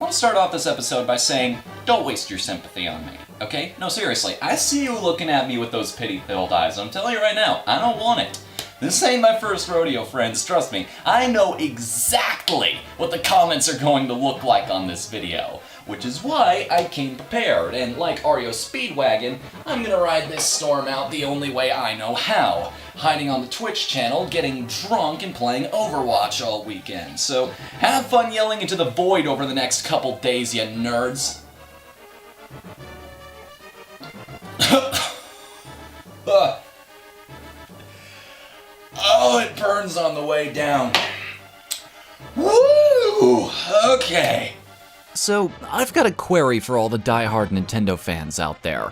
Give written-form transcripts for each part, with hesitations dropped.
want to start off this episode by saying, don't waste your sympathy on me, okay? No, seriously, I see you looking at me with those pity-filled eyes, and I'm telling you right now, I don't want it. This ain't my first rodeo, friends, trust me. I know exactly what the comments are going to look like on this video, which is why I came prepared, and like Ario Speedwagon, I'm gonna ride this storm out the only way I know how, hiding on the Twitch channel, getting drunk, and playing Overwatch all weekend. So have fun yelling into the void over the next couple days, you nerds. Oh, it burns on the way down. Woo! Okay. So, I've got a query for all the die-hard Nintendo fans out there.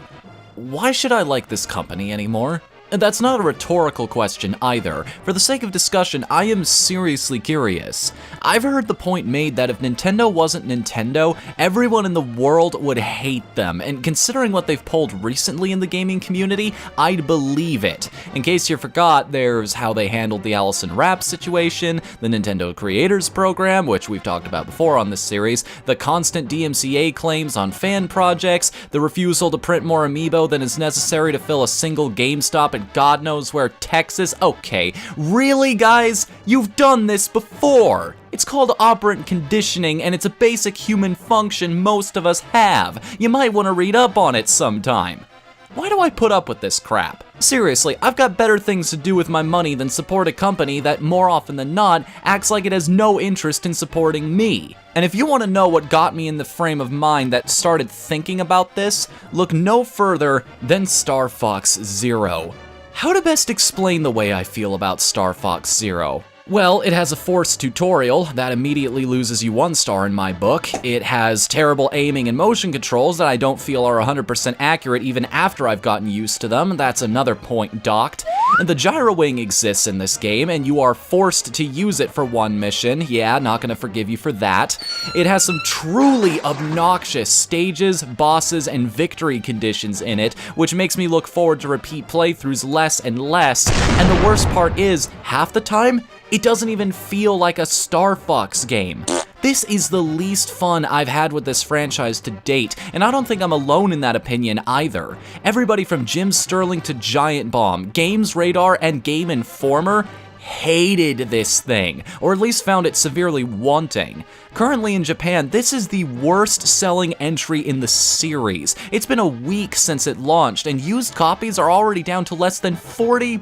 Why should I like this company anymore? That's not a rhetorical question either. For the sake of discussion, I am seriously curious. I've heard the point made that if Nintendo wasn't Nintendo, everyone in the world would hate them, and considering what they've pulled recently in the gaming community, I'd believe it. In case you forgot, there's how they handled the Allison Rapp situation, the Nintendo Creators Program, which we've talked about before on this series, the constant DMCA claims on fan projects, the refusal to print more amiibo than is necessary to fill a single GameStop at God knows where, Texas. Okay, really guys? You've done this before. It's called operant conditioning, and it's a basic human function most of us have. You might want to read up on it sometime. Why do I put up with this crap? Seriously, I've got better things to do with my money than support a company that, more often than not, acts like it has no interest in supporting me. And if you want to know what got me in the frame of mind that started thinking about this, look no further than Star Fox Zero. How to best explain the way I feel about Star Fox Zero? Well, it has a forced tutorial that immediately loses you 1 star in my book. It has terrible aiming and motion controls that I don't feel are 100% accurate even after I've gotten used to them. That's another point docked. And the gyro wing exists in this game, and you are forced to use it for 1 mission. Yeah, not gonna forgive you for that. It has some truly obnoxious stages, bosses, and victory conditions in it, which makes me look forward to repeat playthroughs less and less. And the worst part is, half the time, it doesn't even feel like a Star Fox game. This is the least fun I've had with this franchise to date, and I don't think I'm alone in that opinion either. Everybody from Jim Sterling to Giant Bomb, Games Radar, and Game Informer hated this thing, or at least found it severely wanting. Currently in Japan, this is the worst selling entry in the series. It's been a week since it launched, and used copies are already down to less than $40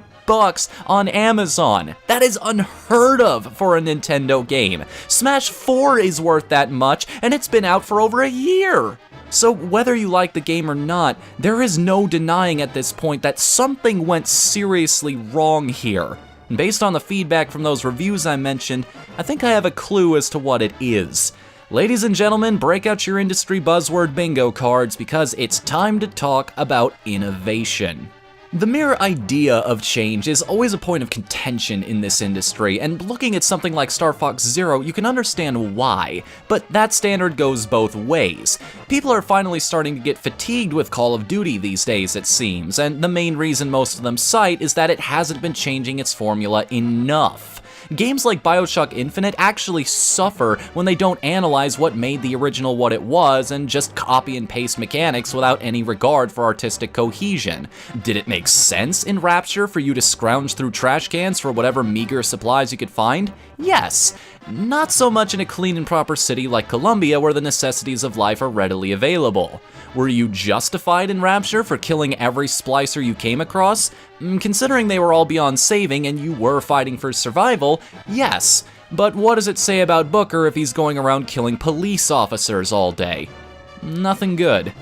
on Amazon. That is unheard of for a Nintendo game. Smash 4 is worth that much, and it's been out for over a year. So whether you like the game or not, there is no denying at this point that something went seriously wrong here. And based on the feedback from those reviews I mentioned, I think I have a clue as to what it is. Ladies and gentlemen, break out your industry buzzword bingo cards because it's time to talk about innovation. The mere idea of change is always a point of contention in this industry, and looking at something like Star Fox Zero, you can understand why, but that standard goes both ways. People are finally starting to get fatigued with Call of Duty these days, it seems, and the main reason most of them cite is that it hasn't been changing its formula enough. Games like BioShock Infinite actually suffer when they don't analyze what made the original what it was and just copy and paste mechanics without any regard for artistic cohesion. Did it make sense in Rapture for you to scrounge through trash cans for whatever meager supplies you could find? Yes. Not so much in a clean and proper city like Columbia where the necessities of life are readily available. Were you justified in Rapture for killing every splicer you came across? Considering they were all beyond saving and you were fighting for survival, yes. But what does it say about Booker if he's going around killing police officers all day? Nothing good.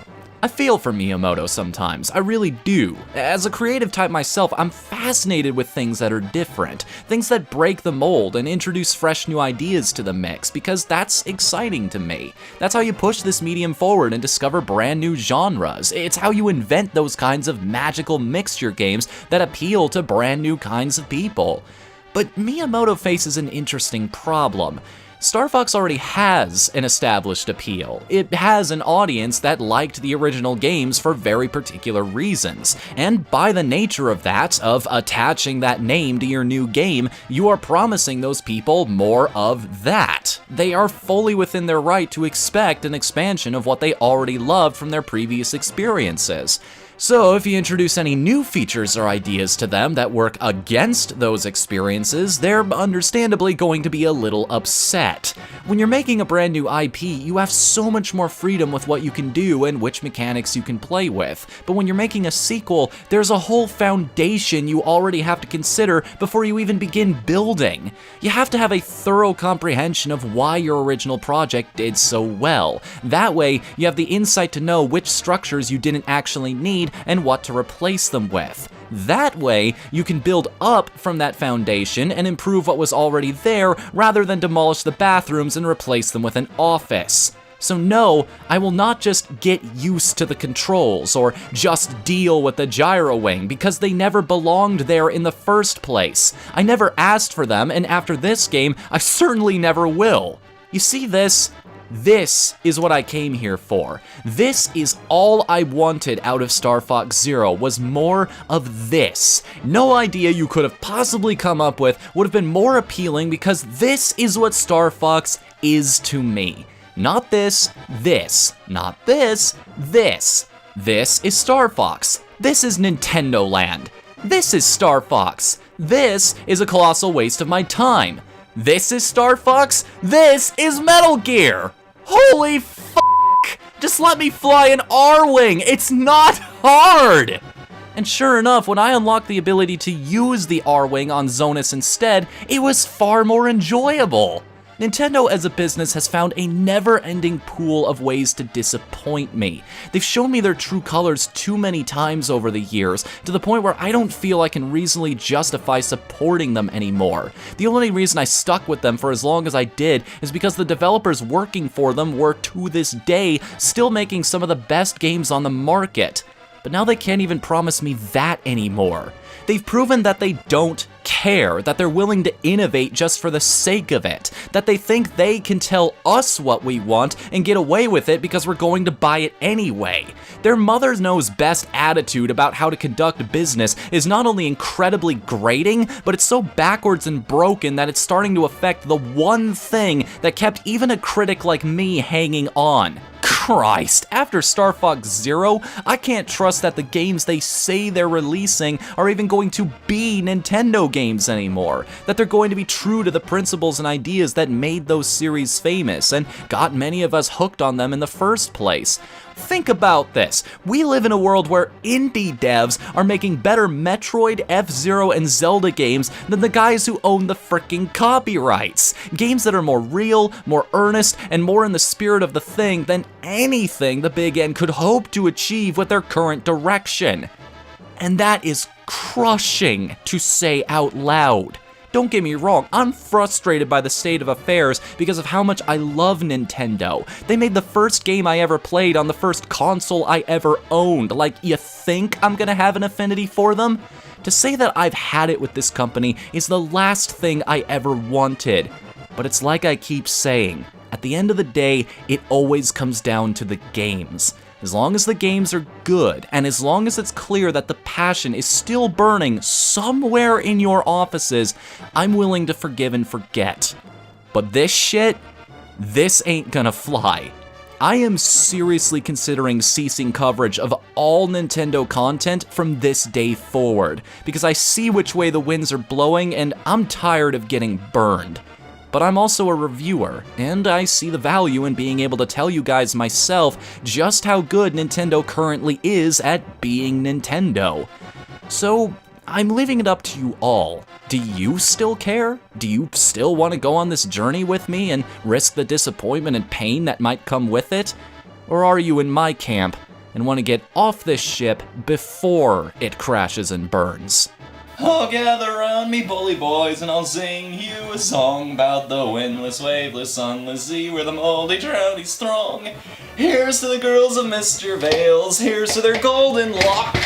I feel for Miyamoto sometimes, I really do. As a creative type myself, I'm fascinated with things that are different, things that break the mold and introduce fresh new ideas to the mix, because that's exciting to me. That's how you push this medium forward and discover brand new genres. It's how you invent those kinds of magical mixture games that appeal to brand new kinds of people. But Miyamoto faces an interesting problem. Star Fox already has an established appeal. It has an audience that liked the original games for very particular reasons, and by the nature of that, of attaching that name to your new game, you are promising those people more of that. They are fully within their right to expect an expansion of what they already loved from their previous experiences. So if you introduce any new features or ideas to them that work against those experiences, they're understandably going to be a little upset. When you're making a brand new IP, you have so much more freedom with what you can do and which mechanics you can play with. But when you're making a sequel, there's a whole foundation you already have to consider before you even begin building. You have to have a thorough comprehension of why your original project did so well. That way, you have the insight to know which structures you didn't actually need and what to replace them with. That way, you can build up from that foundation and improve what was already there rather than demolish the bathrooms and replace them with an office. So no, I will not just get used to the controls or just deal with the gyro wing because they never belonged there in the first place. I never asked for them, and after this game, I certainly never will. You see this? This is what I came here for. This is all I wanted out of Star Fox Zero, was more of this. No idea you could have possibly come up with would have been more appealing because this is what Star Fox is to me. Not this, this. Not this, this. This is Star Fox. This is Nintendo Land. This is Star Fox. This is a colossal waste of my time. This is Star Fox. This is Metal Gear. Holy fuck! Just let me fly an R-Wing! It's not hard! And sure enough, when I unlocked the ability to use the R-Wing on Zonus instead, it was far more enjoyable. Nintendo as a business has found a never-ending pool of ways to disappoint me. They've shown me their true colors too many times over the years, to the point where I don't feel I can reasonably justify supporting them anymore. The only reason I stuck with them for as long as I did is because the developers working for them were, to this day, still making some of the best games on the market. But now they can't even promise me that anymore. They've proven that they don't care, that they're willing to innovate just for the sake of it, that they think they can tell us what we want and get away with it because we're going to buy it anyway. Their mother knows best attitude about how to conduct business is not only incredibly grating, but it's so backwards and broken that it's starting to affect the one thing that kept even a critic like me hanging on. Christ, after Star Fox Zero, I can't trust that the games they say they're releasing are even going to be Nintendo games anymore, that they're going to be true to the principles and ideas that made those series famous and got many of us hooked on them in the first place. Think about this. We live in a world where indie devs are making better Metroid, F-Zero, and Zelda games than the guys who own the frickin' copyrights. Games that are more real, more earnest, and more in the spirit of the thing than anything the Big N could hope to achieve with their current direction. And that is crushing to say out loud. Don't get me wrong, I'm frustrated by the state of affairs because of how much I love Nintendo. They made the first game I ever played on the first console I ever owned. Like, you think I'm gonna have an affinity for them? To say that I've had it with this company is the last thing I ever wanted. But it's like I keep saying, at the end of the day, it always comes down to the games. As long as the games are good, and as long as it's clear that the passion is still burning somewhere in your offices, I'm willing to forgive and forget. But this shit, this ain't gonna fly. I am seriously considering ceasing coverage of all Nintendo content from this day forward, because I see which way the winds are blowing and I'm tired of getting burned. But I'm also a reviewer, and I see the value in being able to tell you guys myself just how good Nintendo currently is at being Nintendo. So, I'm leaving it up to you all. Do you still care? Do you still want to go on this journey with me and risk the disappointment and pain that might come with it? Or are you in my camp and want to get off this ship before it crashes and burns? Oh, gather round me, bully boys, and I'll sing you a song about the windless, waveless, sunless sea where the moldy trout is strong. Here's to the girls of Mr. Vales, here's to their golden lock.